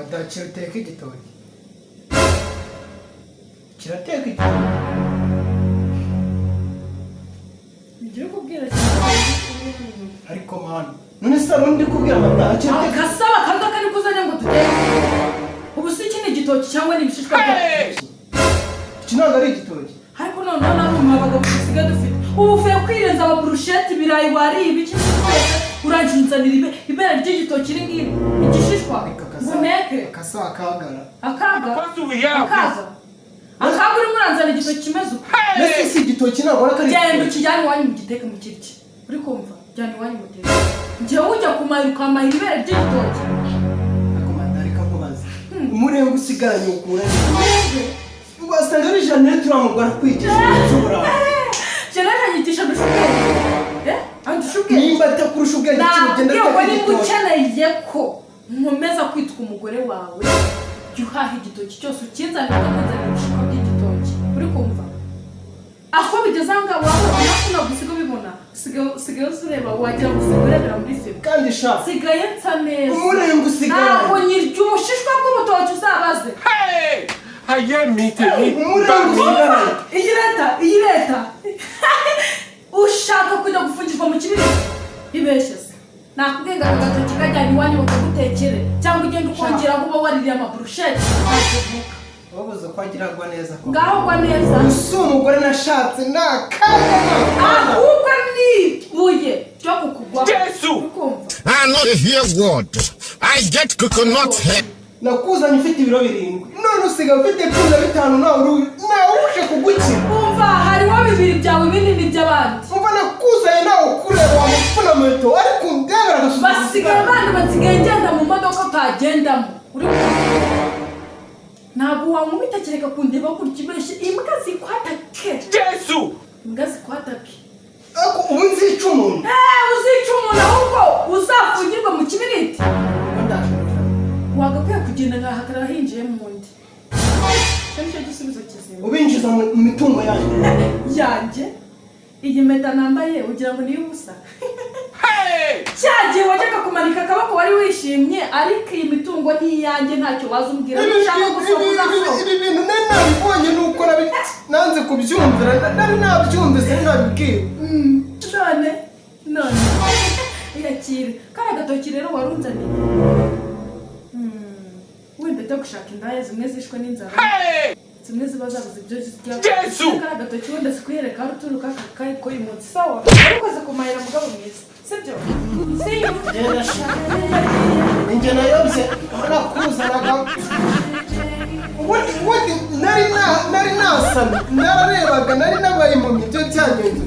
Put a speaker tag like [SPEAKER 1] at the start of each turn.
[SPEAKER 1] kirateka igitoki. Kirateka igitoki.
[SPEAKER 2] Ngiye kubwira
[SPEAKER 1] ariko mwana none se rundi kubwira amata kirateka
[SPEAKER 2] kasaba kandi akari kuzanya ngo tuteke. Ubu si kini igitoki cyangwa n'ibishishwa bya.
[SPEAKER 1] Kinanga ari igitoki.
[SPEAKER 2] Ariko none nabo mwabaga busiga dufite. Ubu uvuye kwirenza aba brushette birayi wari ibiki cyose uranjinzanira ibera ry'igitoki ringibi igishishwa buneke
[SPEAKER 1] kasa akagara
[SPEAKER 2] akaga uri muranzana igitoki kimeze uko
[SPEAKER 1] nese si igitoki nabora kari
[SPEAKER 2] genda ukijyane iwanyu mu giteke mu kiriki uri kumva jyane iwanyu mu giteke njyewe ujya kumayira ukamahira ibera ry'igitoki
[SPEAKER 1] akomandari kakubaza umurenge usigaranye ukura wasanga ari Jeanette turamugora kwigisha cyubura
[SPEAKER 2] Jeanette anyigisha dushubwenge andushuke
[SPEAKER 1] nimba atakurusha ubwenge kigenda
[SPEAKER 2] cyane ukeneye ko nkomeza kwitwa umugore wawe yuhaha igitoki cyose ukinzanira ukanzanira ibishishwa by'igitoki uri kumva aho bigeze aha ngaha waba unakunda gusiga ubibona sigaye ureba wagira ngo usigaye muri filime
[SPEAKER 1] kandi sha
[SPEAKER 2] sigaye nsa neza
[SPEAKER 1] umurenge usigaye
[SPEAKER 2] ntabwo nyirya ubushishwa bw'ubutoki uzabaze
[SPEAKER 1] umurenge usigaye
[SPEAKER 2] iyi leta ushaka kujya gufungirwa mu kibiriti ibeshye se nakubwenga agatoki kajyana iwanyu bakagutekere cyangwa ugenda ukongera kuba waririye amaburushete
[SPEAKER 1] wabuze ko agiragwa neza
[SPEAKER 2] ngaho gwa neza
[SPEAKER 1] usi umugore nashatse nakanya
[SPEAKER 2] ahubwo nibuye cyo kukugwa
[SPEAKER 3] Yesu I know hear God I get coconut head
[SPEAKER 1] nakuzanye ufite ibiro 7 none usigaye ufite 15 nawe uje kugukira
[SPEAKER 2] umva hariho 2 byawe binini by'abandi
[SPEAKER 1] umva nakuzanye nawe kureba amufuna meto ariko ndebera gasubiza
[SPEAKER 2] basigaye abandi basigaye ngenda mu modoka kagendamo uri ntabwo wamubita kereka kundeba kurya ibeshye imbwa zikwatake
[SPEAKER 3] Yesu
[SPEAKER 2] imbwa zikwatake
[SPEAKER 1] ako ubu nzica umuntu
[SPEAKER 2] uzica umuntu ahubwo uzafungirwa mu kibiriti wagakwiye kugenda ngahagarara hinjiye mu ndi cyo gisubizo kizima
[SPEAKER 1] ubinjiza mu mitungo
[SPEAKER 2] yanjye iyi mpeta nambaye ugira ngo niyo ubusa cyagiye wajyaga kumanika akaboko wari wishimye ariko iyi mitungo ni iyanjye ntacyo waza umbwira ushaka gusohoza
[SPEAKER 1] ibi bintu nari nabibonye nuko nanze kubyumvira nari nabyumvise nabibwiwe
[SPEAKER 2] none yakire kari agatoki rero warunzaniye wenda ajya gushaka indaya zimwe zishwe n'inzara zimwe ziba zabuze ibyo zirya kari agatoki wenda zikwereka aho uturuka kari ko uyu munsi sawa arikoze kumayira mugabo mwiza sibyo
[SPEAKER 1] ninjye nayobye nakuzanaga ubundi nari nasamye nararebaga nari nabaye impumyi byo byanyenze